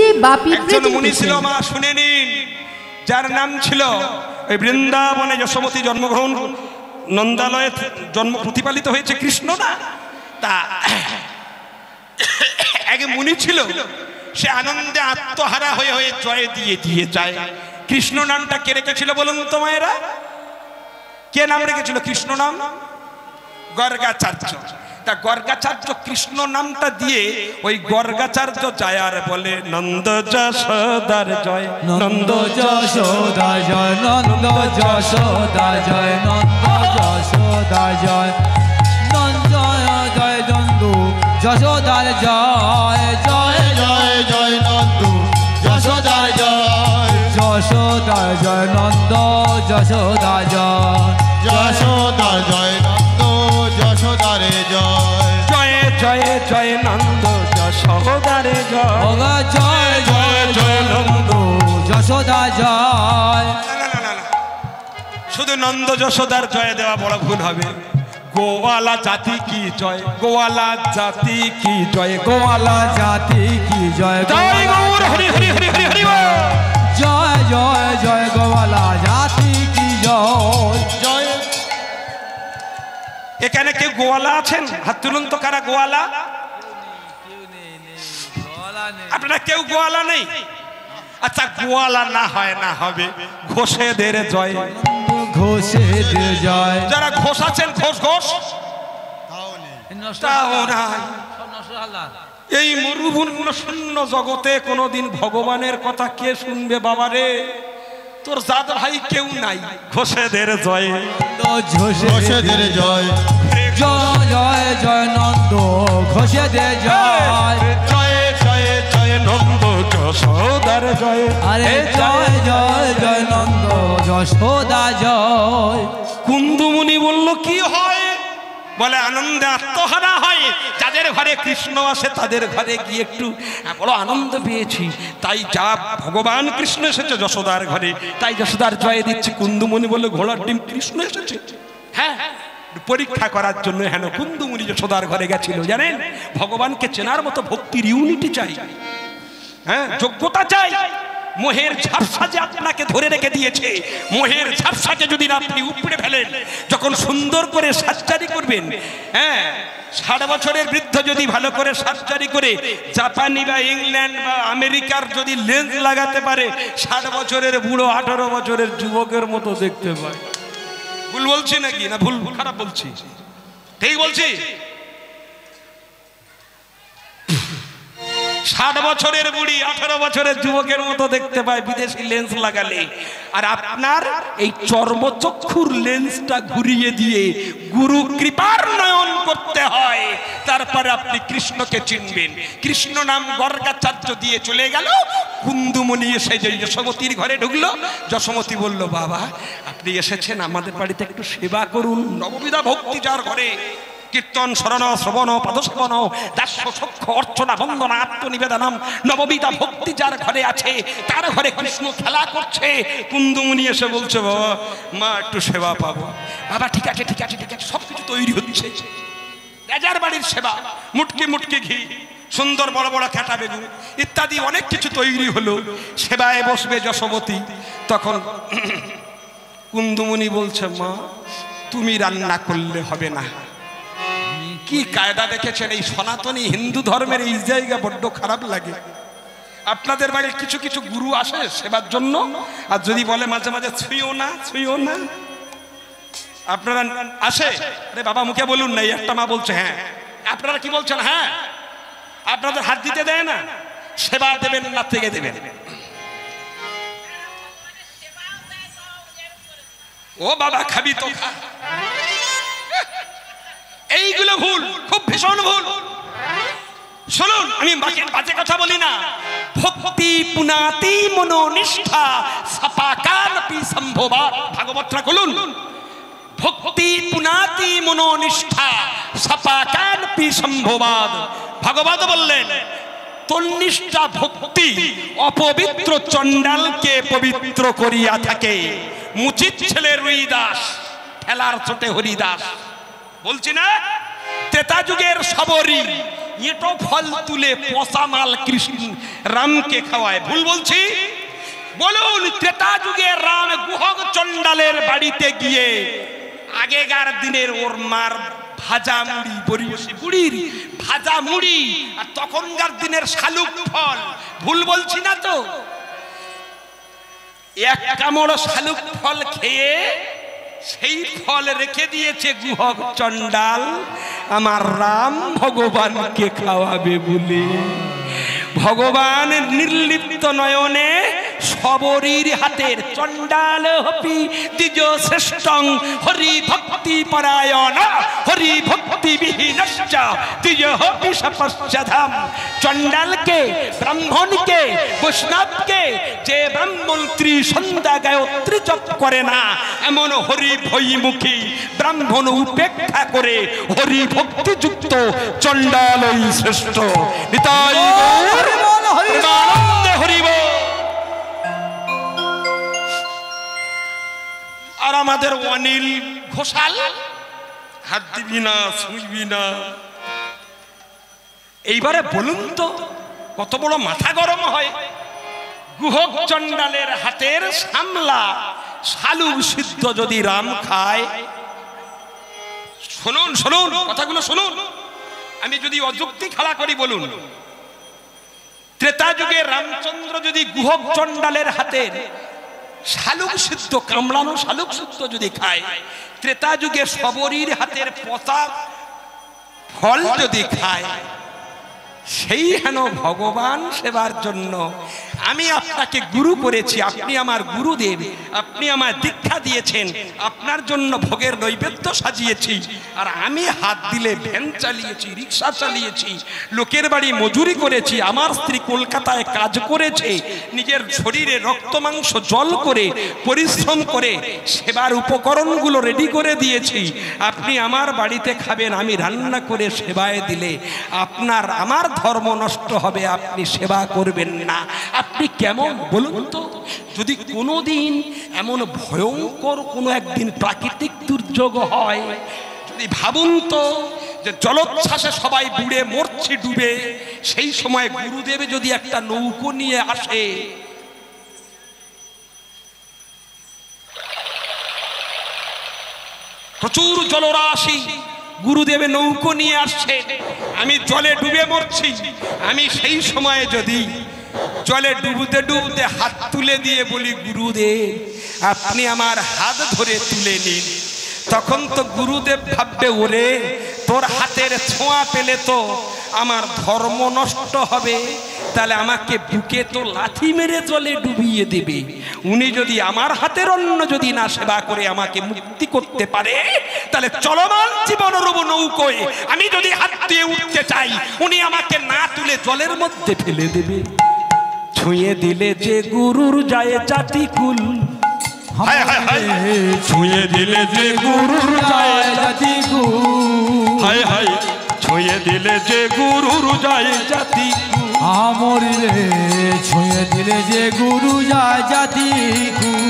যে বা পিঁপড়ে একজন মুনি ছিল মা, শুনে নিন, যার নাম ছিল ওই বৃন্দাবনে যশোমতী জন্মগ্রহণ নন্দালয়ে জন্ম প্রতিপালিত হয়েছে কৃষ্ণ না, তা এক মুনি ছিল, সে আনন্দে আত্মহারা হয়ে হয়ে জয় দিয়ে দিয়ে যায়। কৃষ্ণ নামটা কে রেখেছিল বলুন তো মায়েরা? কে নাম রেখেছিল কৃষ্ণ নাম? গর্গাচার্য। তা গর্গাচার্য কৃষ্ণ নামটা দিয়ে ওই গর্গাচার্য যায় আর বলে নন্দ যশোদার জয়, নন্দ যশোদা জয়, নন্দ যশোদা জয়, নন্দ যশোদা জয়, নন্দ জয় নন্দ যশোদার জয়, জয় জয় জয় নন্দ যশোদার জয়, যশোদা জয় নন্দ যশোদা জয়, যশোদা জয় নন্দ যশোদারে জয়, জয় জয় জয় নন্দ যশোদারে জয়, জয় জয় জয় নন্দ যশোদা জয়। শুধু নন্দ যশোদার জয় দেওয়া বড় ভুল হবে। গোয়ালা জাতি কি জয়, গোয়ালা জাতি কি জয়, গোয়ালা জাতি কি জয়, জয় গৌর হরি হরি হরি হরি হরি জয় জয় জয় গোয়ালা জাতি কি জয়, জয়। এখানে কেউ গোয়ালা আছেন? হাত তুলুন তো, কারা গোয়ালা? আপনারা কেউ গোয়ালা নেই? আচ্ছা, গোয়ালা না হয় না হবে ঘোষেদের জয়, ঘোষেদের জয়, যারা ঘোষ আছেন ঘোষ ঘোষ তাও নাই। এই মরুভূমি শূন্য জগতে কোনোদিন ভগবানের কথা কে শুনবে বাবারে? তোর জাত ভাই কেউ নাই। ঘোষেদের জয়, ঘোষেদের জয়, জয় জয় জয় নন্দ ঘোষেদের জয়, জয় জয় জয় নন্দ যশোদার জয়, আরে জয় জয় জয় নন্দ যশোদা জয়। কুন্দুমুনি বলল কি হয়? বলে আনন্দে আত্মহারা হয়। যাদের ঘরে কৃষ্ণ আসে তাদের ঘরে গিয়ে একটু বড় আনন্দ পেয়েছি, তাই যা ভগবান কৃষ্ণ এসেছে যশোদার ঘরে, তাই যশোদার জয় দিচ্ছে। কুন্দুমুনি বলল ঘোড়ার ডিম কৃষ্ণ এসেছে? হ্যাঁ, পরীক্ষা করার জন্য হেন কুন্দুমুনি যশোদার ঘরে গেছিল। জানেন, ভগবানকে চেনার মতো ভক্তির ইউনিটি চাই, হ্যাঁ, যোগ্যতা চাই। মোহের ঝাপসা যে আপনাকে ধরে রেখে দিয়েছে, মোহের ঝাপসাকে যদি আপনি উপড়ে ফেলেন, যখন সুন্দর করে সার্জারি করবেন, হ্যাঁ, 60 বছরের বৃদ্ধ যদি ভালো করে সার্জারি করে জাপানি বা ইংল্যান্ড বা আমেরিকার যদি লেন্স লাগাতে পারে, 60 বছরের বুড়ো 18 বছরের যুবকের মতো দেখতে পায়। ভুল বলছি নাকি? না ভুল খারাপ বলছি? ঠিক বলছি? 60 বছরের বুড়ি 18 বছরের যুবকের মতো দেখতে পায় বিদেশি লেন্স লাগালে। আর আপনার এই চর্মচক্ষুর লেন্সটা ঘুরিয়ে দিয়ে গুরু কৃপার নয়ন করতে হয়, তারপরে আপনি কৃষ্ণকে চিনবেন। কৃষ্ণ নাম গর্গাচার্য দিয়ে চলে গেল। কুন্দুমুনি এসে যে যশোমতীর ঘরে ঢুকলো, যশোমতী বলল, বাবা আপনি এসেছেন, আমাদের বাড়িতে একটু সেবা করুন। নববিধা ভক্তি যার ঘরে, কীর্তন শরণ শ্রবণ পদশ্রবণ দাস্য সখ্য অর্চনা বন্দনা আত্মনিবেদনম, নববিধা ভক্তি যার ঘরে আছে, তার ঘরে কৃষ্ণ খেলা করছে। কুন্দুমুনি এসে বলছে, বাবা মা একটু সেবা পাবো। বাবা ঠিক আছে ঠিক আছে ঠিক আছে, সবকিছু তৈরি হচ্ছে। রাজার বাড়ির সেবা, মুটকি মুটকি ঘি, সুন্দর বড় বড় কাঁটা বেগুন ইত্যাদি অনেক কিছু তৈরি হলো। সেবায় বসবে যশোমতী। তখন কুন্দুমুনি বলছে, মা তুমি রান্না করলে হবে না। কি কায়দা দেখেছেন? এই সনাতনী হিন্দু ধর্মের এই জায়গা বড্ড খারাপ লাগে। আপনাদের বাড়ির কিছু কিছু গুরু আসে সেবার জন্য, আর যদি বলে মাঝে মাঝে ছুঁয়ো না ছুঁয়ো না, আপনারা আসে, আরে বাবা মুখে বলুন না। একটা মা বলছে হ্যাঁ, আপনারা কি বলছেন? হ্যাঁ, আপনাদের হাত দিতে দেয় না, সেবা দেবেন না থেকে দেবেন। ও বাবা খাবি তো খা। এইগুলো ভুল, খুব ভীষণ ভুল। শুনুন, আমি বাজে কথা বলি না। ভক্তি পুনাতি মনোনিষ্ঠা সাপাকারপি সম্ভবাৎ। ভাগবতটা খুলুন। ভক্তি পুনাতি মনোনিষ্ঠা সাপাকারপি সম্ভবাৎ। ভাগবত বললেন, তন্নিষ্ঠা ভক্তি অপবিত্র চণ্ডালকে পবিত্র করিয়া থাকে। মুচিত ছেলে রুইদাস, ঠেলার ছোটে হরিদাস। বলছি না, ত্রেতা যুগের সবরী এটো ফল তুলে পচা মাল কৃষ্ণ রামকে খাওয়ায়। ভুল বলছি? বলুন, ত্রেতা যুগে রাম গুহক চণ্ডালের বাড়িতে গিয়ে আগেকার দিনের ওর মার ভাজা মুড়ি, বরিশি বুড়ির ভাজা মুড়ি, আর তখনকার দিনের শালুক ফল, ভুল বলছি না তো? এক কামড় শালুক ফল খেয়ে সেই ফল রেখে দিয়েছে গুহক চণ্ডাল আমার রাম ভগবানকে খাওয়াবে বলে। ভগবান নির্লিপ্ত নয়নে সবরীর হাতের চণ্ডাল হপি দ্বিজ শ্রেষ্ঠং হরি ভক্তি পরায়ণ হরি ভক্তি বিহীনশ্চ দ্বিজ হপি সপশ্চধাম। চণ্ডালকে, ব্রাহ্মণকে, বৈষ্ণবকে যে ব্রাহ্মণত্রী সন্ধ্যা গায়ত্রী জপ করে না এমন হরি ভৈমুখী ব্রাহ্মণ উপেক্ষা করে হরি ভক্তিযুক্ত চণ্ডালই শ্রেষ্ঠ। নিতাই গৌর প্রেমানন্দে হরি বল। আর আমাদের অনিল ঘোষাল হাত দিবি না, ছুঁইবি না। এইবারে বলুন তো কত বড় মাথা গরম হয়। গুহক চণ্ডালের হাতের সামলা শালুক সিদ্ধ যদি রাম খায়, শুনুন শুনুন কথাগুলো শুনুন, আমি যদি অযুক্তি খেলা করি বলুন, ত্রেতা যুগে রামচন্দ্র যদি গুহক চণ্ডালের হাতের শালুক সিদ্ধ, কামড়ানো শালুক সিদ্ধ যদি খায়, ত্রেতা যুগে সবরীর হাতের পচা ফল যদি খায়, সেই হেন ভগবান সেবার জন্য আমি আপনাকে গুরু করেছি, আপনি আমার গুরুদেব, আপনি আমার দীক্ষা দিয়েছেন, আপনার জন্য ভোগের নৈবেদ্য সাজিয়েছি, আর আমি হাত দিলে ভ্যান চালিয়েছি, রিক্সা চালিয়েছি, লোকের বাড়ি মজুরি করেছি, আমার স্ত্রী কলকাতায় কাজ করেছে, নিজের শরীরে রক্ত মাংস জল করে পরিশ্রম করে সেবার উপকরণগুলো রেডি করে দিয়েছি, আপনি আমার বাড়িতে খাবেন, আমি রান্না করে সেবায় দিলে আপনার আমার ধর্ম নষ্ট হবে, আপনি সেবা করবেন না। আপনি কেমন বলুন তো? যদি কোনোদিন এমন ভয়ঙ্কর কোনো একদিন প্রাকৃতিক দুর্যোগ হয়, যদি ভাবুন তো যে জলোচ্ছ্বাসে সবাই বুড়ে মরছে ডুবে, সেই সময় গুরুদেব যদি একটা নৌকো নিয়ে আসে, প্রচুর জলরাশি, গুরুদেবে নৌকো নিয়ে আসছে, আমি জলে ডুবে মরছি, আমি সেই সময়ে যদি জলে ডুবতে ডুবতে হাত তুলে দিয়ে বলি গুরুদেব আপনি আমার হাত ধরে তুলে নিন, তখন তো গুরুদেব ভাববে ওরে তোর হাতের ছোঁয়া পেলে তো আমার ধর্ম নষ্ট হবে, তাহলে আমাকে বুকে তো লাথি মেরে জলে ডুবিয়ে দেবে। উনি যদি আমার হাতের অন্ন যদি না সেবা করে আমাকে মুক্তি করতে পারে, তাহলে চলমান জীবনের নৌকোয় আমি যদি হাত দিয়ে উঠতে চাই, উনি আমাকে না তুলে জলের মধ্যে ফেলে দেবে। ছুঁয়ে দিলে যে গুরুর যায় জাতিকুল, ছুঁয়ে দিলে যে গুরুর যায় জাতিকুল, হায় হায় ছুঁয়ে দিলে যে গুরুর যায় জাতিকুল, আমরি রে ছুঁয়ে দিলে যে গুরু যায় জাতিকুল।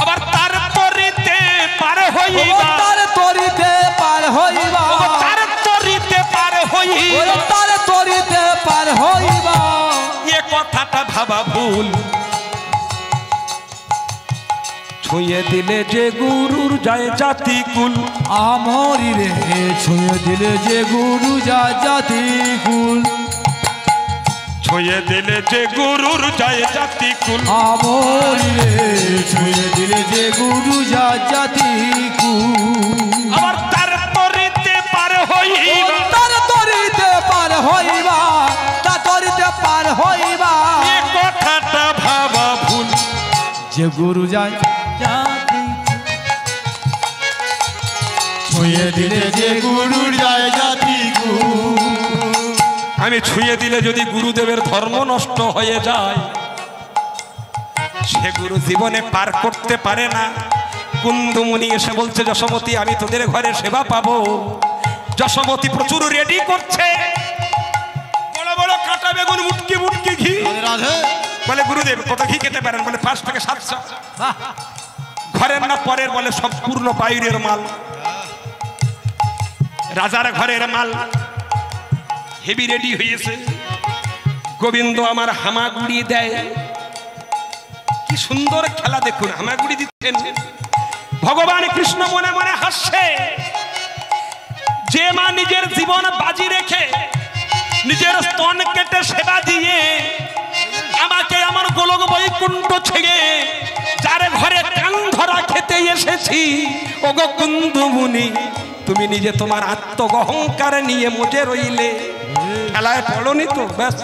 আবার তার তরিতে পার হইবা, তার তরিতে পার হইবা, তার তরিতে পার হইবা, তার তরিতে পার হইবা, এ কথাটা ভাবা ভুল। ছুঁয়ে দিলে যে গুরুর যায় জাতিকুল, আমরি রে ছুঁয়ে দিলে যে গুরু যায় জাতিকুল, ছুঁয়ে দিলে যে গুরুর যায় জাতিকুল, আমরি রে ছুঁয়ে দিলে যে গুরু যায় জাতিকুল। আবার তার তরিতে পার হইবা, তার তরিতে পার হইবা, তার তরিতে পার হইবা, এ কথাটা ভাবা ভুল। যে গুরু যায় জাতিকুল, ছুঁয়ে দিলে যে গুরু যায় জাতিকুল। আমি ছুঁয়ে দিলে যদি গুরুদেবের ধর্ম নষ্ট হয়ে যায়, সে গুরু জীবনে পার করতে পারে না। কুন্দুমুনি এসে বলছে যশোমতী আমি তোদের ঘরে সেবা পাবো। যশোমতী প্রচুর রেডি করছে, বড় বড় কাঁটা বেগুন, মুটকি মুটকি ঘি। বলে গুরুদেব কত ঘি খেতে পারেন? বলে 5 থেকে 700। ঘরের না পরের? বলে সম্পূর্ণ বাইরের মাল, রাজার ঘরের মাল। হেভি রেডি হয়েছে। গোবিন্দ আমার হামাগুড়ি দেয়, কি সুন্দর খেলা দেখুন, হামাগুড়ি দিচ্ছেন। ভগবান কৃষ্ণ মনে মনে হাসছে। যে মা নিজের জীবন বাজি রেখে নিজের স্তন কেটে সেবা দিয়ে আমাকে আমার গোলক বৈকুণ্ঠ ছেড়ে যার ঘরে কান ধরা খেতে এসেছি, ওগো কুন্দুমুনি তুমি নিজে তোমার আত্মগহংকার নিয়ে মজে রইলে, খেলায় পড়নি তো। ব্যাস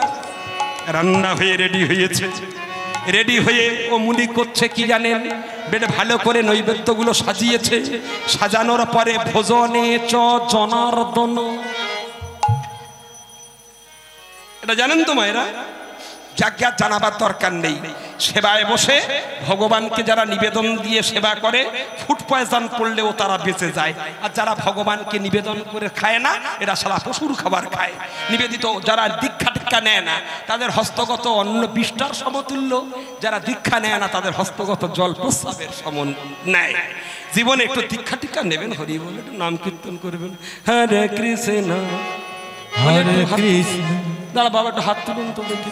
রান্না হয়ে রেডি হয়েছে। রেডি হয়ে ও মুনি করছে কি জানেন, বেশ ভালো করে নৈবেদ্যগুলো সাজিয়েছে। সাজানোর পরে ভোজনে চ জনার্দন, এটা জানেন তো মায়েরা, যাজ্ঞা জানাবার দরকার নেই। সেবায় বসে ভগবানকে যারা নিবেদন দিয়ে সেবা করে, ফুড পয়জন পড়লেও তারা বেঁচে যায়। আর যারা ভগবানকে নিবেদন করে খায় না, এরা সারা পশুর খাবার খায়। নিবেদিত যারা দীক্ষা টিক্ষা নেয় না, তাদের হস্তগত অন্ন বিষ্টার সমতুল্য। যারা দীক্ষা নেয় না, তাদের হস্তগত জল প্রস্রাবের সমান নেয়। জীবনে একটু দীক্ষা টিক্ষা নেবেন, হরি বলে একটু নাম কীর্তন করবেন, হরে কৃষ্ণ হরে কৃষ্ণ। দাঁড়া বাবা, একটু হাত তুলুন তো দেখি।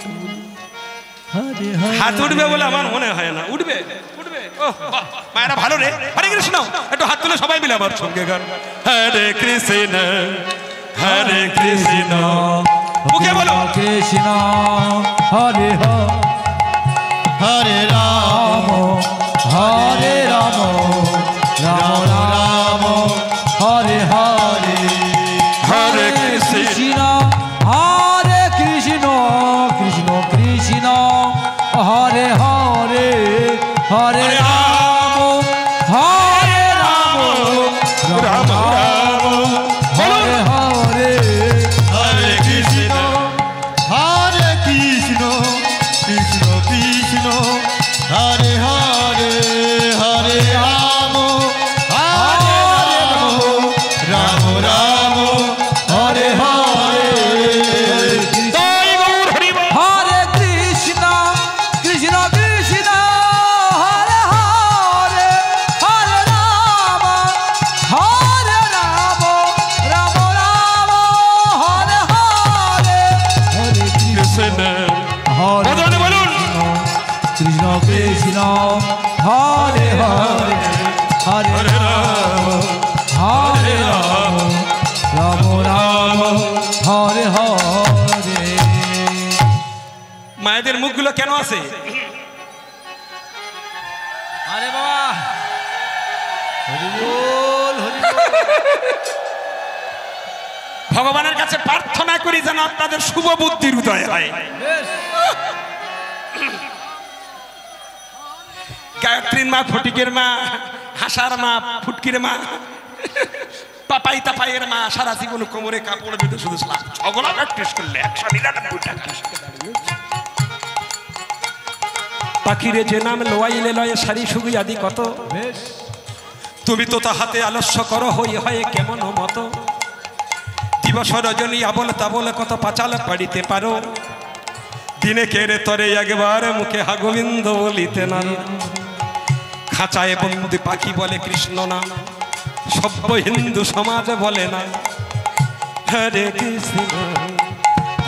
হাত উঠবে বলে আমার মনে হয় না। উঠবে উঠবে, মায়েরা ভালো রে। হরে কৃষ্ণ একটু হাত তুলে সবাই মিলে আমার সঙ্গে গান, হরে কৃষ্ণ হরে কৃষ্ণ। মুখে বলো কৃষ্ণ হরে হরে রাম হরে রাম রাম রাম হরে হরে হরে কৃষ্ণ হরে কৃষ্ণ কৃষ্ণ কৃষ্ণ হরে হরে হরে রাম হরে রাম রাম রাম হরে হরে হরে কৃষ্ণ হরে কৃষ্ণ কৃষ্ণ কৃষ্ণ হরে হরে হরে রাম হরে রাম রাম রাম হরে হরে হরে কৃষ্ণ কৃষ্ণ কৃষ্ণ হরে হরে হরে রাম হরে রাম রাম রাম হরে হরে হরে কৃষ্ণ হরে কৃষ্ণ কৃষ্ণ হরে হরে হরে রাম হরে রাম রাম রাম হরে হরে। মায়েদের মুখগুলো কেন আছে? আরে বাবা, হরি বল হরি বল। ভগবানের কাছে প্রার্থনা করি যেন আপনাদের শুভ বুদ্ধির উদয় হয়। গায়ত্রীর মা, ফটিকের মা, হাসার মা, ফুটকির মা, পাপাই তাপাইয়ের মা সারা জীবন কোমরে কাপড় বেঁধে শুধু ঝগড়া প্র্যাকটিস করলে 199 টাকা। পাখিরে যে নাম লোয়াইলে লয়ে সারি সুগি আদি কত, তুমি তো তাহাতে আলস্য কর হই হয় কেমন মত। দিবস রজনী আবল তাবল কত পাচাল পাড়িতে পারো, দিনে কেড়ে তরে একবার মুখে হা গোবিন্দ বলিতে না। খাঁচায় বন্দি পাখি বলে কৃষ্ণ নাম, সভ্য হিন্দু সমাজ বলে না। হরে কৃষ্ণ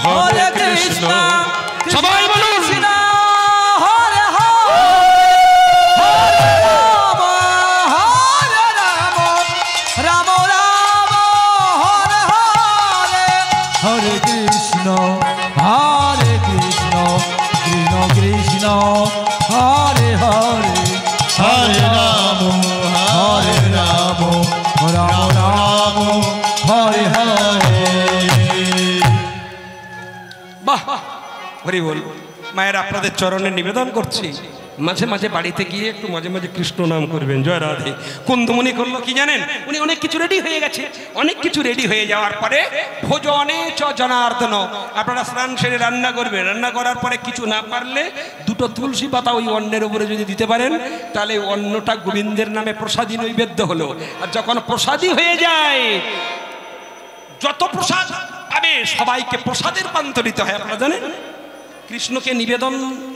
হরে কৃষ্ণ, সবাই বলুন হরে হরে হরে রাম হরে রাম রাম রাম হরে হরে হরে কৃষ্ণ হরে কৃষ্ণ কৃষ্ণ কৃষ্ণ হরে হরে হরে রাম রাম রাম হরে হরে। বাহ, হরি বল। মায়ের আপনাদের চরণে নিবেদন করছি, মাঝে মাঝে বাড়িতে গিয়ে একটু মাঝে মাঝে কৃষ্ণ নাম করবেন। জয় রাধে। কুন্দমণি করলো কি জানেন, উনি অনেক কিছু রেডি হয়ে গেছে। অনেক কিছু রেডি হয়ে যাওয়ার পরে ভোজনে চ জনার্দন, আপনারা স্নান সেরে রান্না করবেন। রান্না করার পরে কিছু না পারলে দুটো তুলসী পাতা ওই অন্নের উপরে যদি দিতে পারেন, তাহলে অন্নটা গোবিন্দের নামে প্রসাদী নৈবেদ্য হলো। আর যখন প্রসাদী হয়ে যায়, যত প্রসাদ পাবে সবাইকে প্রসাদের পান্তরিত হয়। আপনারা জানেন কৃষ্ণকে নিবেদন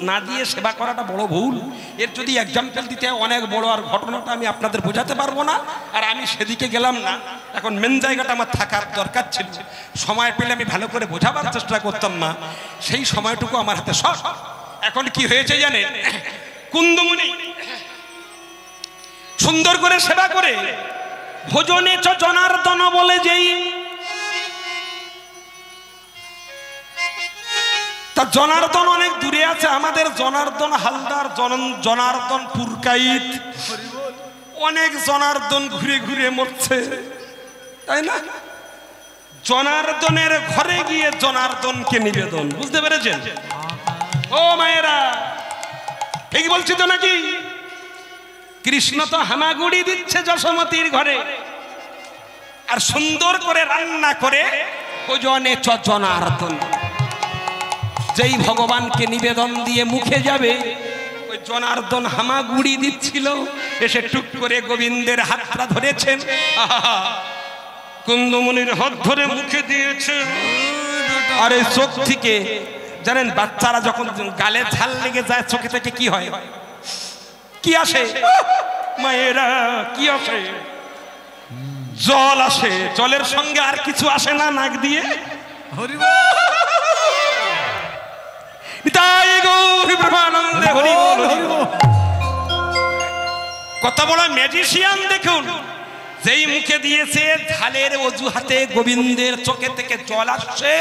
না দিয়ে সেবা করাটা বড় ভুল। এর যদি এক্সাম্পল দিতে হয় অনেক বড়, আর ঘটনাটা আমি আপনাদের বোঝাতে পারবো না, আর আমি সেদিকে গেলাম না। এখন মেন জায়গাটা আমার থাকার দরকার ছিল, সময় পেলে আমি ভালো করে বোঝাবার চেষ্টা করতাম না, সেই সময়টুকু আমার হাতে শর্ট। এখন কি হয়েছে জানেন, কুন্দমুনি সুন্দর করে সেবা করে ভোজনে চ জনার্দন বলে যেই, তা জনার্দন অনেক দূরে আছে, আমাদের জনার্দন হালদার, জনার্দন পুরকাইত, অনেক জনার্দন ঘুরে ঘুরে মরছে, তাই না? জনার্দনের ঘরে গিয়ে জনার্দনকে নিবেদন, বুঝতে পেরেছেন? ও মায়েরা, ঠিক বলছি তো নাকি? কৃষ্ণ তো হামাগুড়ি দিচ্ছে যশোমতির ঘরে, আর সুন্দর করে রান্না করে ভোজনে চ জনার্দন, যেই ভগবানকে নিবেদন দিয়ে মুখে যাবে, ওই জনার্দন হামাগুড়ি দিচ্ছিল, এসে টুক করে গোবিন্দের হাতটা ধরেছেন, কুন্দমুনির হাত ধরে মুখে দিয়েছে। আর এই চোখ থেকে জানেন, বাচ্চারা যখন গালে ঝাল লেগে যায় চোখে থেকে কি হয়, কি আসে মায়েরা, কি আসে? জল আসে, জলের সঙ্গে আর কিছু আসে না নাক দিয়ে। কত বড় ম্যাজিশিয়ান দেখুন, যেই মুখে দিয়েছে ঝালের অজুহাতে গোবিন্দের চোখে থেকে জল আসছে,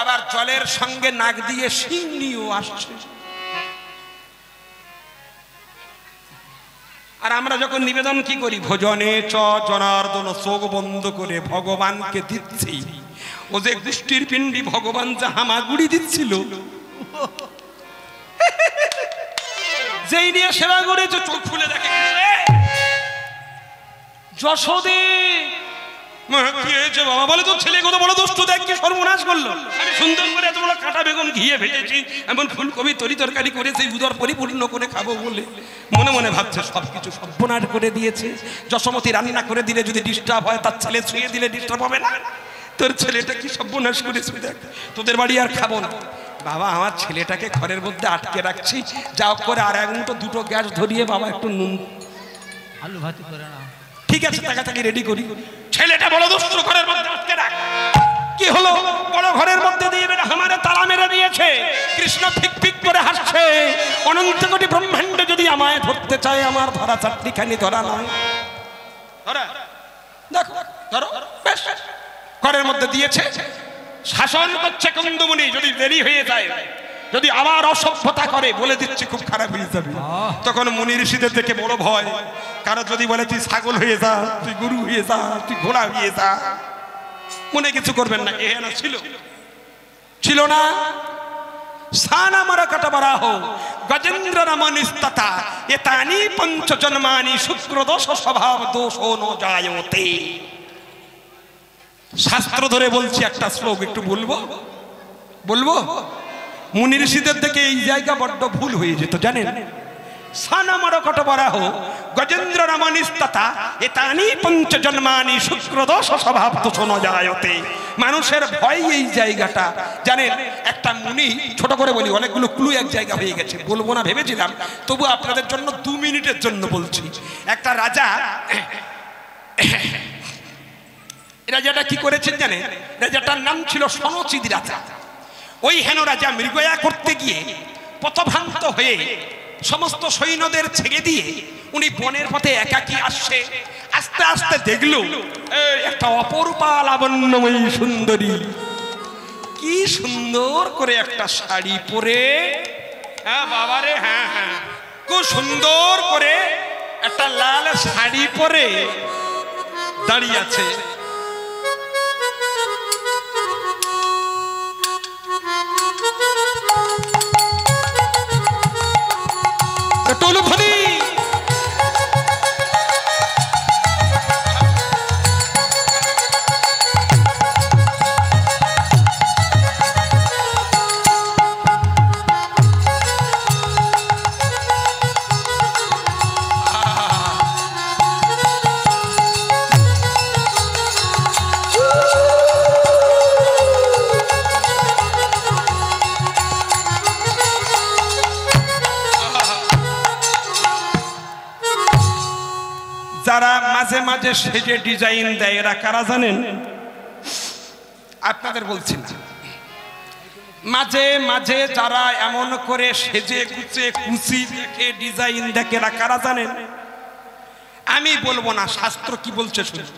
আবার জলের সঙ্গে নাক দিয়ে শিংনিও আসছে। আর আমরা যখন নিবেদন কি করি, ভোজনে চ জনার্দন, চোখ বন্ধ করে ভগবানকে দিচ্ছি, ও যে দৃষ্টির পিণ্ডি ভগবান যা হামাগুড়ি দিচ্ছিল, যেই নিয়ে সেবা করেছে চোখ খুলে দেখে যশোদে। কি হয়েছে বাবা, বলে তোর ছেলে কত বড় দুষ্ট, দেখ কি সর্বনাশ করলো। আমি সুন্দর করে এত বড় কাঁটা বেগুন ঘিয়ে ভেজেছি, এমন ফুলকপি তরি তরকারি করেছি, উদর পরিপূর্ণ করে খাবো বলে মনে মনে ভাবছে সবকিছু সর্বনাশ করে দিয়েছে। যশোমতি রান্না করে দিলে যদি ডিস্টার্ব হয়, তার ছেলে ছুঁয়ে দিলে ডিস্টার্ব হবে না? তোর ছেলেটা কি সর্বনাশ করেছে, দেখ তোদের বাড়ি আর খাবো না। বাবা, আমার ছেলেটাকে ঘরের মধ্যে আটকে রাখছি, যাও করে আর এক মুঠো দুটো গ্যাস ধরিয়ে বাবা একটু নুন আলু ভাতি করে না, ঠিক আছে, তাকে রেডি করি। ছেলেটা বড় দুষ্ট, ঘরের মধ্যে আটকে রাখ। কি হলো, বড় ঘরের মধ্যে দিয়ে আমারে তালা মেরে দিয়েছে। কৃষ্ণ ফিক ফিক করে হাসছে, অনন্ত কোটি ব্রহ্মাণ্ড যদি আমায় ধরতে চায়, আমার ধরা চারটিখানি ধরা নয়, দেখো ধরো, বেশ ঘরের মধ্যে দিয়েছে, শাসন করছে কুন্দমুনি। যদি দেরি হয়ে যায়, যদি আবার অসভ্যতা করে, বলে দিচ্ছে খুব খারাপ হয়ে যাবে। তখন মুনি ঋষিদের থেকে বড় ভয়, কারো যদি বলে তুই ছাগল হয়ে যা, তুই গরু হয়ে যা, তুই ঘোড়া হয়ে যা, মনে কিছু করবেন না। এ না ছিল না, স্থান আমার কাটাবারাহ গজেন্দ্র রমণিস্ততা এতানি পঞ্চ জন্মানি শুক্র দোষ স্বভাব দোষ ন জায়তে। শাস্ত্র ধরে বলছি, একটা শ্লোক একটু বলবো। মুনি ঋষিদের থেকে এই জায়গা বড্ড ভুল হয়ে যেত, জানেন? সানামর কটবরাহ গজেন্দ্র রমণিস্ততা এতানি পঞ্চ জন্মানি শুক্র দোষ স্বভাব দোষ ন জায়তে। মানুষের ভয় এই জায়গাটা, জানেন? একটা মুনি, ছোট করে বলি, অনেকগুলো ক্লু এক জায়গা হয়ে গেছে, বলবো না ভেবেছিলাম, তবু আপনাদের জন্য 2 মিনিটের জন্য বলছি। একটা রাজা, রাজাটা কি করেছেন জানেন? রাজাটার নাম ছিল সনচিদ রাজা। ওই হেন রাজা মৃগয়া করতে গিয়ে পথভ্রান্ত হয়ে সমস্ত সৈন্যদের ছেড়ে দিয়ে উনি বনের পথে একাকী আসছে। আস্তে আস্তে দেখলো একটা অপরূপা লাবণ্যময়ী সুন্দরী, কি সুন্দর করে একটা শাড়ি পরে, হ্যাঁ বাবারে, হ্যাঁ হ্যাঁ, খুব সুন্দর করে একটা লাল শাড়ি পরে দাঁড়িয়ে আছে। যারা মাঝে মাঝে সেজে ডিজাইন দেয় এরা কারা জানেন? আপনাদের বলছি না, মাঝে মাঝে যারা এমন করে সেজে গুছে কুচি দেখে ডিজাইন দেখে এরা কারা জানেন? আমি বলবো না, শাস্ত্র কি বলছে শুনুন।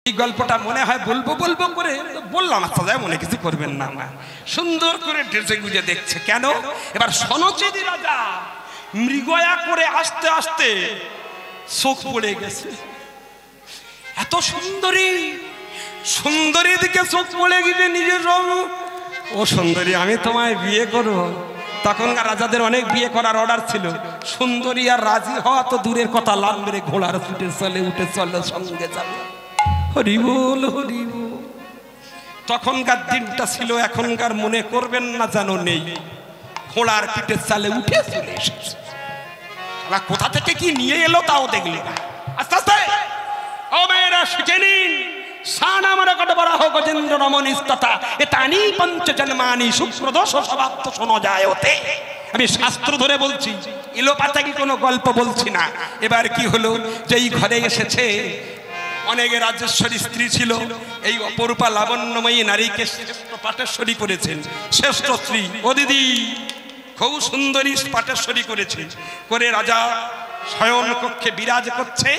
এই গল্পটা মনে হয় বলবো বলবো করে বললাম, আচ্ছা যায় মনে কিছু করবেন না। আমার সুন্দর করে ড্রেসে গুজে দেখছে কেন? এবার সনচেদি রাজা মৃগয়া করে আস্তে আস্তে চোখ পড়ে গেছে। এত সুন্দরী, সুন্দরী দিকে চোখ পড়ে গেছে নিজের রং। ও সুন্দরী, আমি তোমায় বিয়ে করব। তখনকার রাজাদের অনেক বিয়ে করার অর্ডার ছিল। সুন্দরী আর রাজি হওয়া তো দূরের কথা, লাল মেরে ঘোড়ার ছুটে চলে, উঠে চলে, সঙ্গে যাবে। হরি বল, হরি বল। তখনকার দিনটা ছিল, এখনকার মনে করবেন না যেন নেই। ঘোড়ার পিঠে চালে উঠে চলে এসেছে। কোথা থেকে কি নিয়ে এলো তাও দেখলি না। আস্তে আস্তে ও মেয়েরা শিখে নিন। আমি শাস্ত্র ধরে বলছি, ইলোপাতাকি কোনো গল্প বলছি না। এবার কি হলো, যে এই ঘরে এসেছে অনেক রাজেশ্বরী স্ত্রী ছিল, এই অপরূপা লাবণ্যময়ী নারীকে শ্রেষ্ঠ পাটেশ্বরী করেছেন। শ্রেষ্ঠ স্ত্রী, ও দিদি খুব সুন্দরী পাটেশ্বরী করেছে। করে রাজা শয়ন কক্ষে বিরাজ করছে।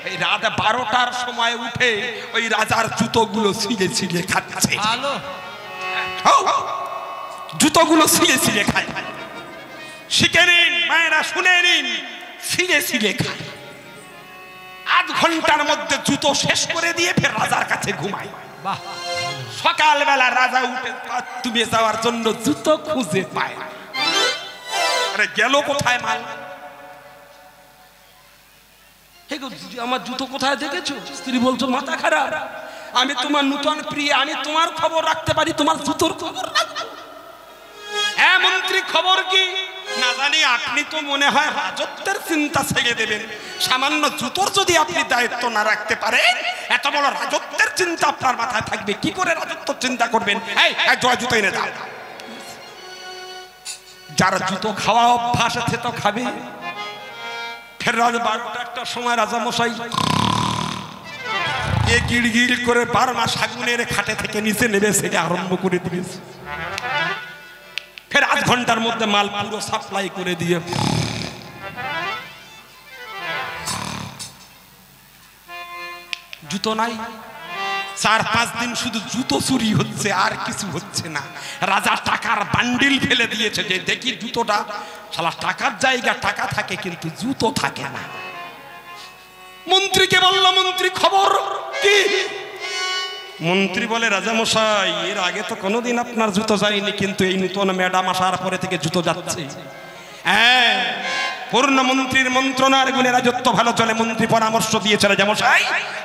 এই রাত 12টার সময় উঠে ওই রাজার জুতোগুলো ছিঁড়ে ছিঁড়ে খাচ্ছে। জুতোগুলো ছিঁড়ে ছিঁড়ে খায়। শিখে নিন মায়েরা, শুনে নিন, ছিঁড়ে ছিঁড়ে খায়। আধ ঘন্টার মধ্যে জুতো শেষ করে দিয়ে ফের রাজার কাছে ঘুমায়। সকালবেলা রাজা উঠে তুমি যাওয়ার জন্য জুতো খুঁজে পায়। আরে গেল কোথায় মাল? আমার জুতো কোথায় দেখেছো? স্ত্রী বলছো মাথা খারাপ, আমি তোমার নূতন প্রিয়, আমি তোমার খবর রাখতে পারি, তোমার জুতোর খবর রাখবো? হ্যাঁ মন্ত্রী, খবর কি? না জানি, আপনি তো মনে হয় রাজত্বের চিন্তা ছেড়ে দেবেন। সামান্য জুতোর যদি আপনি দায়িত্ব না রাখতে পারেন, এত বড় রাজত্বের চিন্তা আপনার মাথায় থাকবে কি করে? রাজত্ব চিন্তা করবেন? এই জয় জুতো এনে দাও। যার জুতো খাওয়া অভ্যাস আছে তো খাবে। ফের রাত 12টার সময় রাজা মশাই গিড় গিড় করে 12 মাস আগুনের খাটে থেকে নিচে নেমে সেটা আরম্ভ করে দিয়েছে। ফের আধ ঘন্টার মধ্যে মাল পুরো সাপ্লাই করে দিয়ে জুতো নাই। 4-5 দিন শুধু জুতো চুরি হচ্ছে, আর কিছু হচ্ছে না। রাজা টাকার বান্ডিল ফেলে দিয়েছে যে দেখি জুতোটা, শালা টাকার জায়গা টাকা থাকে কিন্তু জুতো থাকে না। মন্ত্রীকে বলল, মন্ত্রী খবর কি? মন্ত্রী বলে, রাজা মশাই এর আগে তো কোনোদিন আপনার জুতো যায়নি, কিন্তু এই নতুন ম্যাডাম আসার পরে থেকে জুতো যাচ্ছে। হ্যাঁ, পূর্ণ মন্ত্রীর মন্ত্রণার গুণে রাজত্ব ভালো চলে। মন্ত্রী পরামর্শ দিয়েছে, রাজা মশাই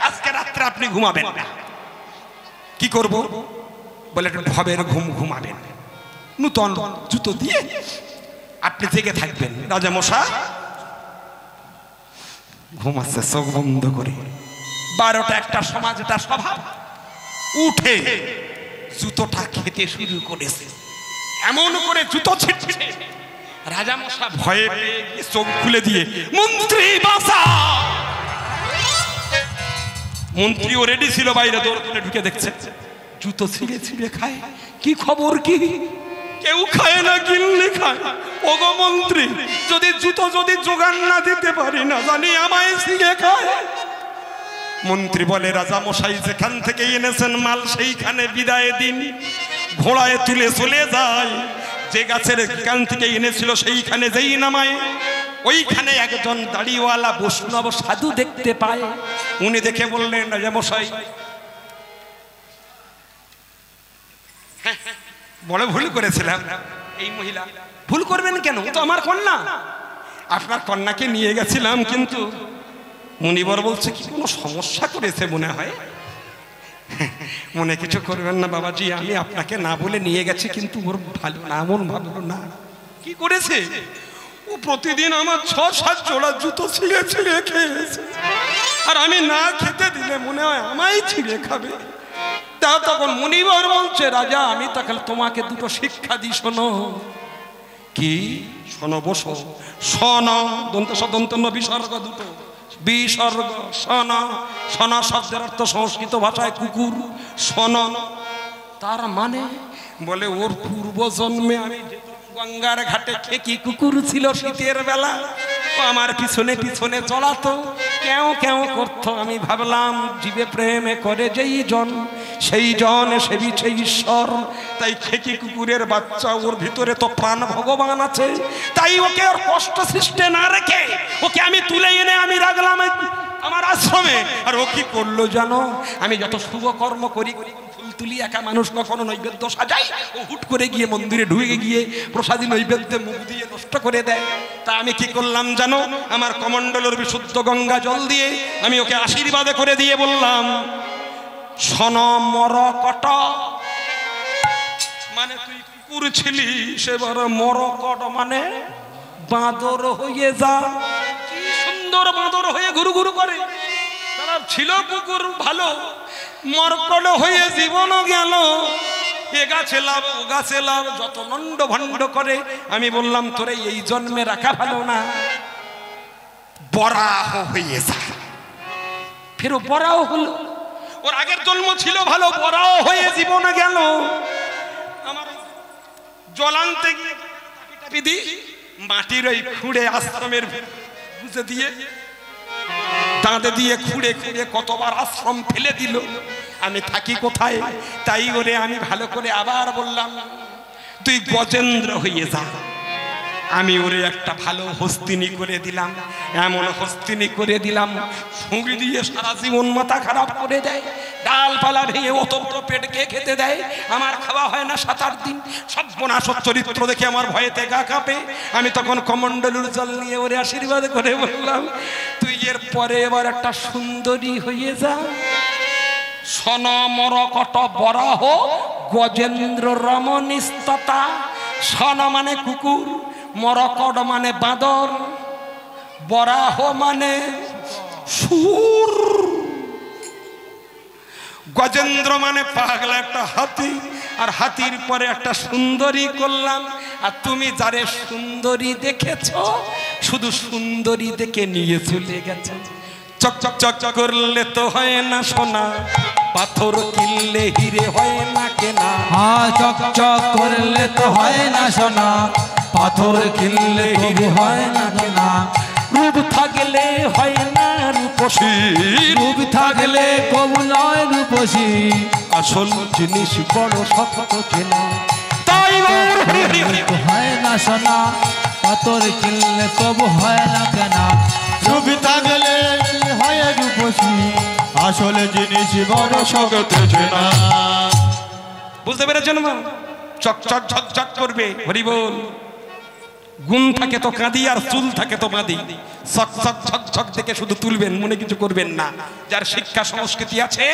আজকে রাত্রে আপনি ঘুমাবেন না। কি করব? বলে একটু ভবের ঘুম ঘুমাবেন, নূতন জুতো দিয়ে আপনি জেগে থাকবেন। রাজা মশাই ঘুমাচ্ছে চোখ বন্ধ করে। 12টা-1টার সময় যেটা স্বভাব, উঠে জুতোটা খেতে শুরু করেছে। এমন করে জুতো ছিটছে, রাজা মশাই ভয়ে পেয়ে চোখ খুলে দিয়ে, মন্ত্রী বাঁচা। মন্ত্রীও রেডি ছিল, বাইরে দৌড় করে ঢুকে দেখছে জুতো ছিঁড়ে ছিঁড়ে খায়। কি খবর কি? কেউ খায় না, গিললে খায়। ওগো মন্ত্রী, যদি জুতো যদি জোগান না দিতে পারি, না জানি আমায় ছিঁড়ে খায়। মন্ত্রী বলে, রাজা মশাই যেখান থেকে এনেছেন মাল সেইখানে বিদায় দিন। ঘোড়ায় তুলে চলে যায়, যে গাছের কান থেকে এনেছিল সেইখানে যেই নামায়, ওইখানে একজন দাড়িওয়ালা বৈষ্ণব সাধু দেখতে পায়। উনি দেখে বললেন, রাজা মশাই বড় ভুল করেছিলাম। এই মহিলা ভুল করবেন কেন? তো আমার কন্যা, আপনার কন্যাকে নিয়ে গেছিলাম, কিন্তু মুনিবর বলছে কি কোনো সমস্যা করেছে মনে হয়। মনে কিছু করবেন না বাবাজি, আমি আপনাকে না বলে নিয়ে গেছি, কিন্তু ওর ভালো না, মন ভালো না। কি করেছে? ও প্রতিদিন আমার 6-7 জোড়া জুতো ছিঁড়ে ছিঁড়ে খেয়েছে, আর আমি না খেতে দিলে মনে হয় আমায় ছিঁড়ে খাবে। তা তখন মুনিবর বলছে, রাজা আমি তাহলে তোমাকে দুটো শিক্ষা দিই, শোনো। কি? শোনো, বসো, শোনো। দন্ত সদন্ত বিসর্গ দুটো বিসর্গ সনা, সনা শব্দের অর্থ সংস্কৃত ভাষায় কুকুর, সনন। তার মানে বলে ওর পূর্ব জন্মে আমি গঙ্গার ঘাটে খেকি কুকুর ছিল শীতের বেলা, ও আমার পিছনে পিছনে চলাতো, কেউ কেউ করতো। আমি ভাবলাম জীবে প্রেমে করে যেই জন, সেই জন সেবিছে ঈশ্বর। তাই খেকি কুকুরের বাচ্চা, ওর ভিতরে তো প্রাণ ভগবান আছে, তাই ওকে ওর কষ্ট সৃষ্টি না রেখে ওকে আমি তুলে এনে আমি রাখলাম আমার আশ্রমে। আর ও কি করলো জানো, আমি যত শুভ কর্ম করি, ফুল তুলি, একা মানুষ কখনো নৈবেদ্য সাজাই, ও হুট করে গিয়ে মন্দিরে ঢুকে গিয়ে প্রসাদী নৈবেদ্যে মুখ দিয়ে নষ্ট করে দেয়। তা আমি কি করলাম জানো, আমার কমণ্ডলের বিশুদ্ধ গঙ্গা জল দিয়ে আমি ওকে আশীর্বাদ করে দিয়ে বললাম, শোন মরকট, মানে তুই কুকুর ছিলি, সেবার মরকট মানে বাঁদর হয়ে যা। কি সুন্দর বাঁদর হয়ে ঘুরু ঘুরু করে, তারা ছিল কুকুর ভালো, মরকট হয়ে জীবনও গেল, এ গাছে লাভ ও গাছে লাভ, যত লন্ড ভণ্ড করে। আমি বললাম তোরে এই জন্মে রাখা ভালো না, বরাহ হয়ে যা। ফের বরাহ হলো, ওর আগের জন্ম ছিল ভালো, বরাহ হয়ে জীবনে গেল। আমার জলান্তে গিয়ে মাটির ওই খুঁড়ে আশ্রমের বুঝে দিয়ে দাঁতে দিয়ে খুঁড়ে খুঁড়ে কতবার আশ্রম ফেলে দিল, আমি থাকি কোথায়। তাই ওরে আমি ভালো করে আবার বললাম, তুই গজেন্দ্র হয়ে যা। আমি ওরে একটা ভালো হস্তিনী করে দিলাম, এমন হস্তিনী করে দিলাম, সঙ্গী দিয়ে সারা জীবন মাথা খারাপ করে দেয়, ডালপালা ভেঙে অত বড় পেটকে খেতে দেয়। আমার খাওয়া হয় না 7-8 দিন। সর্বনাশ চরিত্র দেখে আমার ভয়েতে গা কাঁপে। আমি তখন কমণ্ডলুর জল নিয়ে ওরে আশীর্বাদ করে বললাম, তুই এর পরে এবার একটা সুন্দরী হয়ে যা। সন মরকট বরাহ গজেন্দ্র রমণীস্ততা। সন মানে কুকুর, মরকট মানে বাঁদর, বরাহ মানে সুর, গজেন্দ্র মানে পাগলা একটা হাতি, আর হাতির পরে একটা সুন্দরী করলাম। আর তুমি যারে সুন্দরী দেখেছ, শুধু সুন্দরী দেখে নিয়ে চলে গেছে। চক চক চক চক করলে তো হয় না সোনা, পাথর কিনলে হিরে হয় না কেনা। হ্যাঁ, চক চক করলে তো হয় না সোনা, পাথর কিনলে হিরে হয় না কেনা। রূপ থাকলে হয় না রূপসী, রূপ থাকলে কবু নয় রূপসী, আসল জিনিস বড় শক্ত চেনা। তাই হয় না সোনা, পাথর কিনলে তবু হয় না কেনা। রূপ থাকলে হয় রূপসী, আসলে জিনিস বড় শক্ত চেনা। বুঝতে পেরেছেন মা? চকচক ঝকঝক করবে, হরি বল। গুণ থাকে তো কাঁদি, আর চুল থাকে তো বাঁধি। চকচক ঝকঝক দেখে শুধু তুলবেন, মনে কিছু করবেন না। যার শিক্ষা সংস্কৃতি আছে,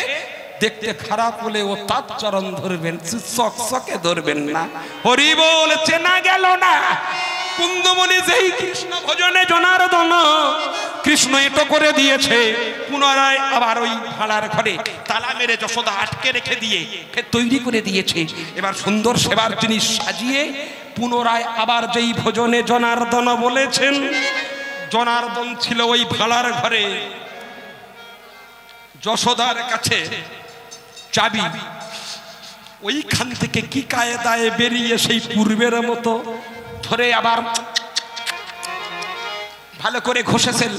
দেখতে খারাপ হলে ও তার চরণ ধরবেন, চকচকে ধরবেন না। হরি বল। চেনা গেল না কুন্দমণি যেই কৃষ্ণ ভজনে জনার্দন, কৃষ্ণ এটো করে দিয়েছে। পুনরায় আবার ওই ভাড়ার ঘরে তালা মেরে যশোদা আটকে রেখে দিয়ে ফের তৈরি করে দিয়েছে। এবার সুন্দর সেবার জিনিস সাজিয়ে পুনরায় আবার যেই ভজনে জনার্দন বলেছেন, জনার্দন ছিল ওই ভাড়ার ঘরে, যশোদার কাছে চাবি। ওইখান থেকে কি কায়দায় বেরিয়ে সেই পূর্বের মতো ধরে আবার ভালো করে ঘষেছেন।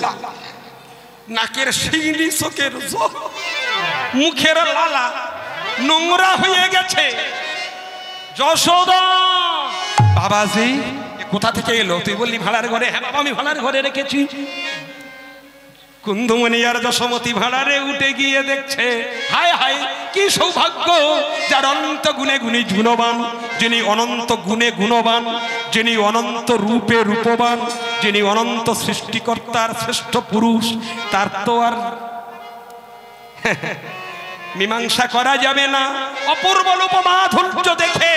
নাকের শিংড়ি, চোখের জল, মুখের লালা নোংরা হয়ে গেছে। যশোদা, বাবাজি কোথা থেকে এলো? তুই বললি ভাড়ার ঘরে। হ্যাঁ বাবা, আমি ভাড়ার ঘরে রেখেছি। কুন্দমণি আর যশোমতি ভাড়ারে উঠে গিয়ে দেখছে, হায় হায় কি সৌভাগ্য, যার অনন্ত গুণে গুণী গুণবান, যিনি অনন্ত গুণে গুণবান, যিনি অনন্ত রূপে রূপবান, যিনি অনন্ত সৃষ্টিকর্তার শ্রেষ্ঠ পুরুষ, তার তো আর মীমাংসা করা যাবে না। অপূর্ব রূপ মাধুর্য দেখে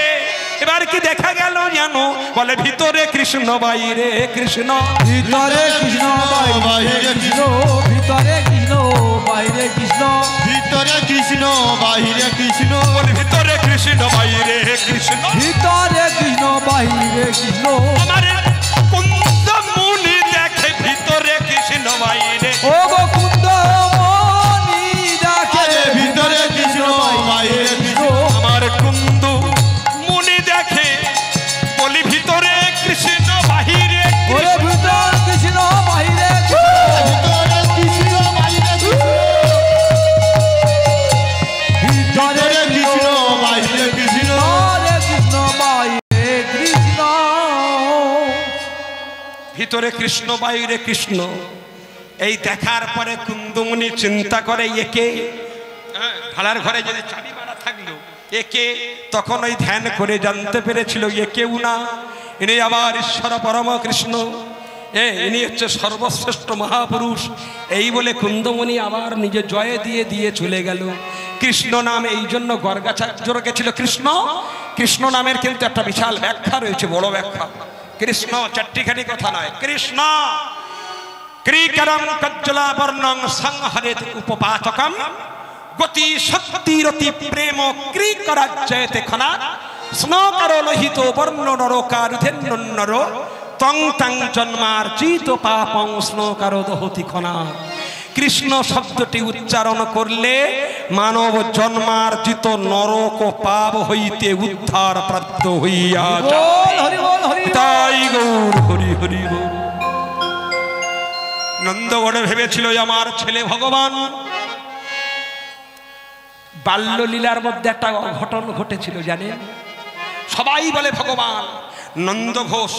এবার কি দেখা গেল জানো? বলে ভিতরে কৃষ্ণ বাইরে কৃষ্ণ, ভিতরে কৃষ্ণ বাইরে কৃষ্ণ, ভিতরে কৃষ্ণ বাইরে কৃষ্ণ, ভিতরে কৃষ্ণ বাহিরে কৃষ্ণ, ভিতরে কৃষ্ণ বাইরে কৃষ্ণ, ভিতরে কৃষ্ণ বাইরে কৃষ্ণ। আমার কুন্দমণি দেখে ভিতরে কৃষ্ণ বাইরে। ও গো ভিতরে কৃষ্ণ বাইরে কৃষ্ণ। এই দেখার পরে কুন্দমণি চিন্তা করে একে ভাড়ার ঘরে যদি চাবি মারা থাকলো একে, তখন ওই ধ্যান করে জানতে পেরেছিল এ কেউ না, ইনি আবার ঈশ্বর পরম কৃষ্ণ, ইনি হচ্ছে সর্বশ্রেষ্ঠ মহাপুরুষ। এই বলে কুন্দমণি আবার নিজে জয় দিয়ে দিয়ে চলে গেল। কৃষ্ণ নাম এই জন্য গর্গাচার্য গেছিল কৃষ্ণ। কৃষ্ণ নামের কিন্তু একটা বিশাল ব্যাখ্যা রয়েছে, বড় ব্যাখ্যা। কৃষ্ণ চারটিখানি কথা নয়, কৃষ্ণ ক্রিকরং কজ্জলাবর্ণং সংহরেত উপপাতকম গতি শক্তি রতি প্রেম ক্রিকরাজ্যতে খনা স্নকরো লোহিত বর্ণ নরকারুধেন্নর তং তং জন্মার্জিত পাপং স্নকরো দহতি খনা। কৃষ্ণ শব্দটি উচ্চারণ করলে মানব জন্মার্জিত নরক পাপ হইতে উদ্ধার প্রাপ্ত হইয়া যায়। তাই গৌর হরি হরি গৌর। নন্দগড়ে ভেবেছিল আমার ছেলে ভগবান। বাল্যলীলার মধ্যে একটা অঘটন ঘটেছিল জানেন, সবাই বলে ভগবান। নন্দ ঘোষ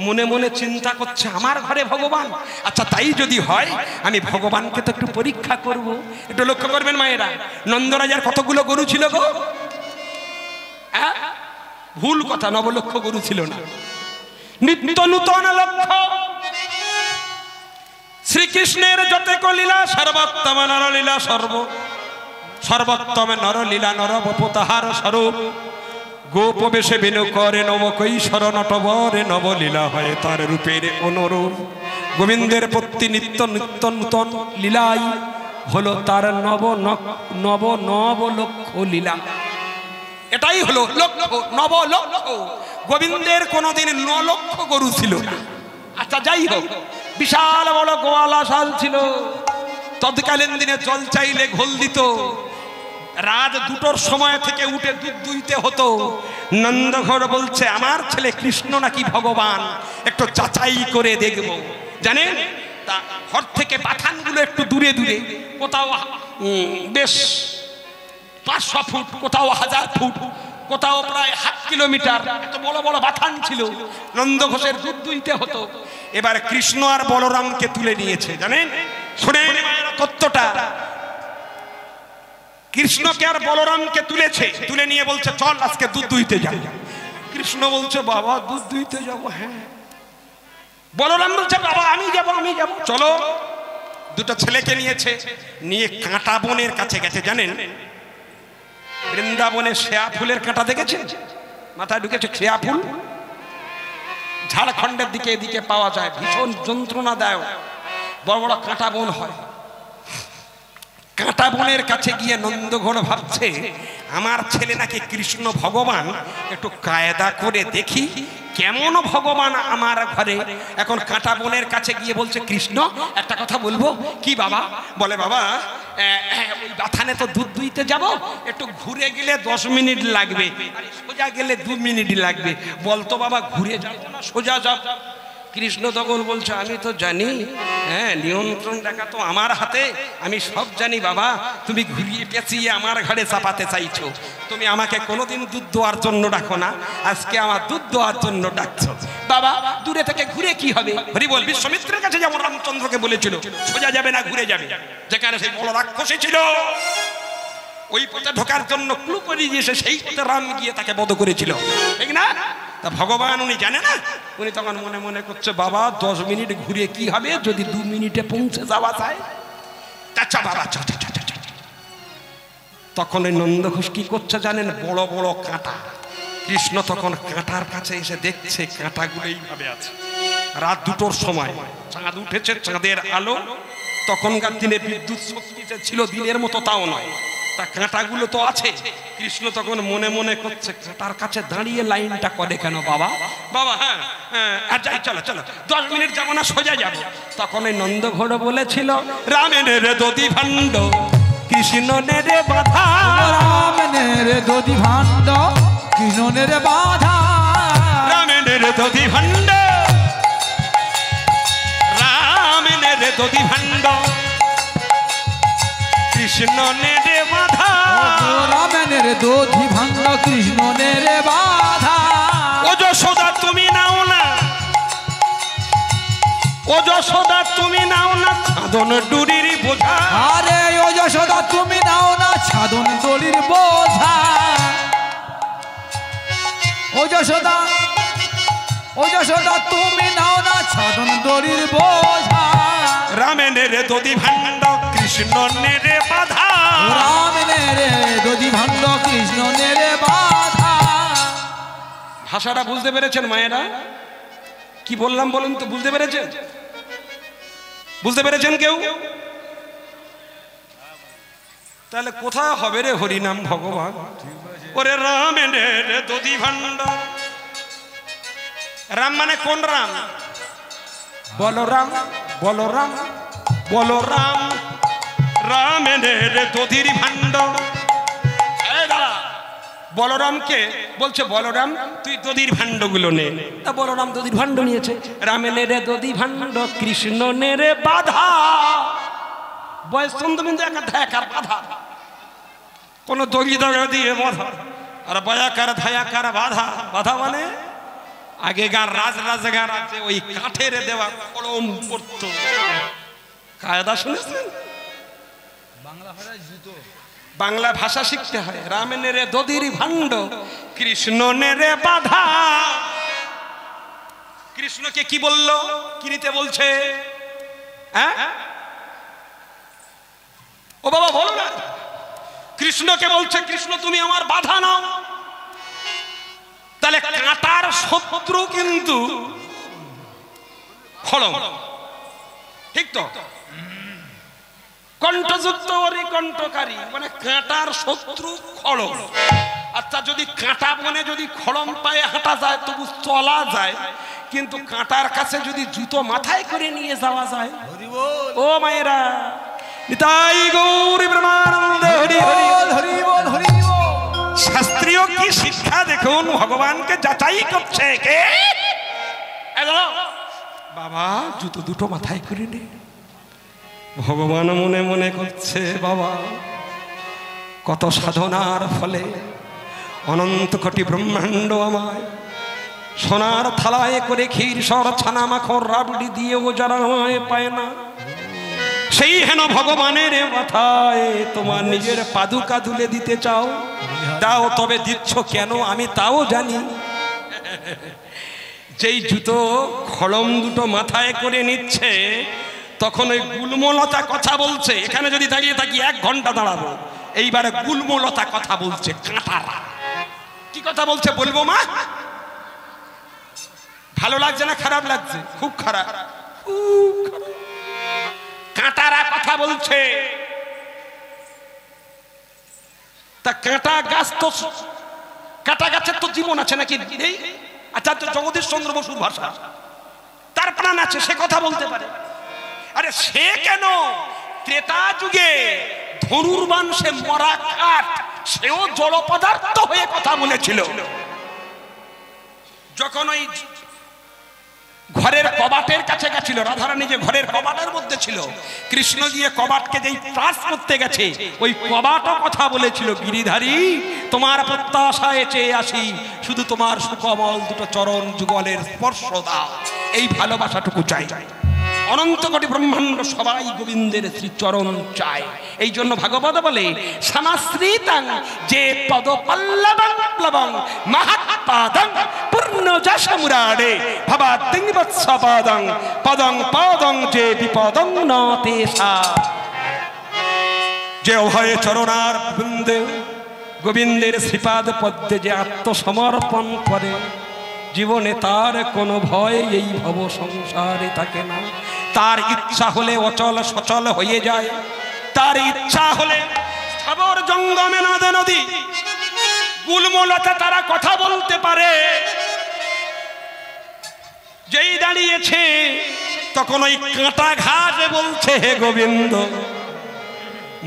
মনে মনে চিন্তা করছে আমার ঘরে ভগবান, আচ্ছা তাই যদি হয় আমি ভগবানকে তো একটু পরীক্ষা করব। একটু লক্ষ্য করবেন মায়েরা, নন্দরাজার কতগুলো গরু ছিল গো? ভুল কথা, 9 লক্ষ গরু ছিল না, নিত্য নূতন লক্ষ্য। শ্রীকৃষ্ণের যতেক লীলা সর্বোত্তম নরলীলা সর্বোত্তম নরলীলা নরবপু তাহার স্বরূপ। গোপবেশে বেনু করে নব কৈশোর নটবরে নবলীলা হয় তার রূপের অনুরূপ। গোবিন্দের প্রতি নিত্য নিত্য নূতন লীলাই হলো তার নব লক্ষ লীলা। এটাই হলো লক্ষ্য, 9 লক্ষ। গোবিন্দের কোনোদিন 9 লক্ষ গরু ছিল না। আচ্ছা যাই হোক, বিশাল বড় গোয়ালা শাল ছিল। তৎকালীন দিনে জল চাইলে ঘোল দিত। রাত 2টোর সময় থেকে উঠে দুধ দুইতে হতো। নন্দঘোষ বলছে আমার ছেলে কৃষ্ণ নাকি ভগবান, একটু যাচাই করে দেখব। জানেন, তা ঘর থেকে বাথানগুলো একটু দূরে দূরে, কোথাও বেশ 500 ফুট, কোথাও 1000 ফুট, কোথাও প্রায় 1/2 কিলোমিটার, এত বড় বড় বাথান ছিল। নন্দঘোষের দুধ দুইতে হতো। এবার কৃষ্ণ আর বলরামকে তুলে নিয়েছে। জানেন, শুনেন তত্ত্বটা। কৃষ্ণকে আর বলরামকে তুলেছে, তুলে নিয়ে বলছে চল আজকে দুধ দুইতে যাব। কৃষ্ণ বলছে বাবা দুধ দুইতে যাব? হ্যাঁ। বলরাম বলছে বাবা আমি যাব। চলো। দুটো ছেলেকে নিয়েছে, নিয়ে কাঁটা বনের কাছে গেছে। জানেন, বৃন্দাবনে শেয়া ফুলের কাঁটা দেখেছেন? মাথায় ঢুকেছে শেয়া ফুল, ঝাড়খণ্ডের দিকে এদিকে পাওয়া যায়, ভীষণ যন্ত্রণাদায়ক বড় বড় কাঁটা বন হয়। কাঁটা বনের কাছে গিয়ে নন্দঘোষ ভাবছে আমার ছেলে নাকি কৃষ্ণ ভগবান, একটু কায়দা করে দেখি কেমন ভগবান আমার ঘরে। এখন কাঁটা বনের কাছে গিয়ে বলছে কৃষ্ণ একটা কথা বলবো। কি বাবা? বলে বাবা ওই বাথানে তো দুধ দুইতে যাব, একটু ঘুরে গেলে 10 মিনিট লাগবে, সোজা গেলে 2 মিনিট লাগবে। বলতো বাবা ঘুরে যাব না সোজা যাব? কৃষ্ণ তখন বলছে আমি তো জানি, হ্যাঁ নিয়ন্ত্রণ রাখা তো আমার হাতে, আমি সব জানি বাবা। তুমি ঘুরিয়ে পেঁচিয়ে আমার ঘরে চাপাতে চাইছো। তুমি আমাকে কোনোদিন দুধ দেওয়ার জন্য ডাকো না, আজকে আমার দুধ দেওয়ার জন্য ডাকছো। বাবা দূরে থেকে ঘুরে কি হবে? হরি বল। বিশ্বমিত্রের কাছে যেমন রামচন্দ্রকে বলেছিল সোজা যাবে না ঘুরে যাবে, যেখানে সেই বড় রাক্ষসী ছিল ওই পথে ঢোকার জন্য ক্লু করে দিয়েছে, সেই পথে রাম গিয়ে তাকে বধ করেছিল, ঠিক না? তা ভগবান উনি জানে না। উনি তখন মনে মনে করছে বাবা 10 মিনিট ঘুরে কি হবে যদি 2 মিনিটে পৌঁছে যাওয়া যায়। আচ্ছা বাবা তখন ওই নন্দঘোষ কি করছে জানেন? বড় বড় কাঁটা। কৃষ্ণ তখন কাঁটার কাছে এসে দেখছে কাঁটাগুলো এইভাবে আছে। রাত 2টোর সময় চাঁদ উঠেছে, চাঁদের আলো। তখনকার দিনে বিদ্যুৎ শক্তি ছিল দিনের মতো তাও নয়, তা কাঁটাগুলো তো আছে। কৃষ্ণ তখন মনে মনে করছে কাঁটার কাছে দাঁড়িয়ে লাইনটা করে কেন বাবা? বাবা হ্যাঁ যাই, চলো 10 মিনিট যাবো না সোজা যাবো। তখন ওই নন্দঘোষ বলেছিল রামের দধি ভাণ্ড কৃষ্ণনের বাধা, রামের দধি ভাণ্ড কৃষ্ণনের বাধা, রামের দধি ভাণ্ড, রামের দধি ভাণ্ড কৃষ্ণনের বাধা, রামের দধি ভাণ্ড কৃষ্ণনের বাধা। ও যশোদা তুমি নাও না, ও যশোদা তুমি নাও না ছাদন ডুরির বোঝা। আরে ও যশোদা তুমি নাও না ছাদন দড়ির বোঝা। ও যশোদা, ও যশোদা তুমি নাও না ছাদন দড়ির বোঝা। রামেনের দধি ভাণ্ড কৃষ্ণ নেরে বাধা। রামেনের দধি ভাণ্ড কৃষ্ণ নেরে বাধা। ভাষাটা বুঝতে পেরেছেন মায়েরা? কি বললাম বলুন তো, বুঝতে পেরেছেন? বুঝতে পেরেছেন কেউ? তাহলে কোথায় হবে রে হরিনাম ভগবান? ওরে রামেনের দধি ভাণ্ড। রাম মানে কোন রাম? বলরাম, বলরাম, বলরাম। রামেনের দধির ভাণ্ড। বলরামকে বলছে, বলরাম তুই দধির ভাণ্ডগুলো নে। তা বলরাম দধির ভাণ্ড নিয়েছে। রামেনের দধি ভাণ্ড কৃষ্ণ নেরে বাধা। বয়স চন্দ্রবিন্দু একার বাধা, কোন দড়ি দড়া দিয়ে বাধা। আর বয়াকার ধায়াকার বাধা। বাধা মানে আগেকার রাজরাজাগার আছে ওই কাঠের দেওয়া কলম পড়তো। কায়দা শুনেছেন? বাংলা ভাষা শিখতে হয়। রামেনের দধির ভাণ্ড কৃষ্ণ নেরে বাধা। কৃষ্ণকে কি বললো? কি নিতে বলছে? হ্যাঁ ও বাবা বলো না। কৃষ্ণকে বলছে, কৃষ্ণ তুমি আমার বাধা নাও। তাহলে কাঁটার শত্রু কিন্তু খড়ম, ঠিক তো? কণ্ঠযুক্ত কণ্ঠকারী মানে কাঁটার শত্রু খড়ম। আচ্ছা যদি কাঁটা বনে যদি খড়ম পায়ে হাঁটা যায় তবু চলা যায়, কিন্তু কাঁটার কাছে যদি জুতো মাথায় করে নিয়ে যাওয়া যায়। ও মায়েরা, নিতাই গৌর ব্রহ্মানন্দ হরি হরি হরি বল হরি বল। শাস্ত্রীয় কি শিক্ষা দেখুন, ভগবানকে যাচাই করছে কে? বাবা জুতো দুটো মাথায় করে নে। ভগবান মনে মনে করছে, বাবা কত সাধনার ফলে অনন্ত কোটি ব্রহ্মাণ্ড আমায় সোনার থালায় করে ক্ষীর সর ছানা মাখন রাবড়ি দিয়েও যারা আমায় পায় না, সেই হেন ভগবানের মাথায় তোমার নিজের পাদুকা তুলে দিতে চাও, দাও। তবে দিচ্ছ কেন আমি তাও জানি। যেই জুতো খড়ম দুটো মাথায় করে নিচ্ছে, তখন ওই গুল্মলতা কথা বলছে। এখানে যদি দাঁড়িয়ে থাকি 1 ঘন্টা দাঁড়াবো। এইবারে গুল্মলতা কথা বলছে, কাঁটারা। কি কথা বলছে বলবো মা? ভালো লাগছে না খারাপ লাগছে? খুব খারাপ। কাঁটারা কথা বলছে। তা কাঁটা গাছ তো, কাঁটা গাছের তো জীবন আছে নাকি নেই? আচার্য জগদীশ চন্দ্র বসুর ভাষা, তার প্রাণ আছে, সে কথা বলতে পারে। আরে সে কেন? ত্রেতা যুগে ধনুর্বাণ সে মরা কাঠ, সেও জড় পদার্থ হয়ে কথা বলেছিল। যখন ওই ঘরের কবাটের কাছে গেছিল, রাধারানী যে ঘরের কবাটের মধ্যে ছিল, কৃষ্ণ গিয়ে কবাটকে যেই ত্রাস করতে গেছে, ওই কবাটও কথা বলেছিল, গিরিধারী তোমার প্রত্যাশায় চেয়ে আসি, শুধু তোমার সুকমল দুটো চরণ যুগলের স্পর্শ দাও, এই ভালোবাসাটুকু চাই। অনন্ত কোটি ব্রহ্মাণ্ড সবাই গোবিন্দের শ্রীচরণ চায়। এই জন্য ভাগবত বলে, সমাশ্রিতাং যে পদ পল্লবং প্লবং মহাৎপাদং পূর্ণযশমুরারে ভবাতিং বৎসপাদং পদং পদং যে বিপদং ন তেষা। যে অভয় চরণার বৃন্দে গোবিন্দের শ্রীপাদ পদ্মে যে আত্মসমর্পণ করে, জীবনে তার কোনো ভয় এই ভব সংসারে থাকে না। তার ইচ্ছা হলে অচল সচল হয়ে যায়, তার ইচ্ছা হলে স্থাবর জঙ্গমে নদে নদী গুল্মলতা তারা কথা বলতে পারে। যেই দাঁড়িয়েছে তখন ওই কাঁটা ঘাস বলছে, হে গোবিন্দ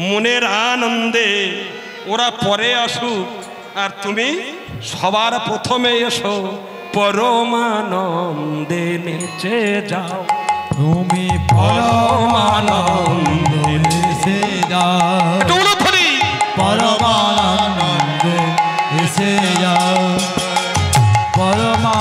মনের আনন্দে ওরা পরে আসুক, আর তুমি সবার প্রথমে এসো, পরমানন্দে নেচে যাও। তুমি পরমানন্দে এসে যাও, পরমানন্দে এসে যাও, পরমা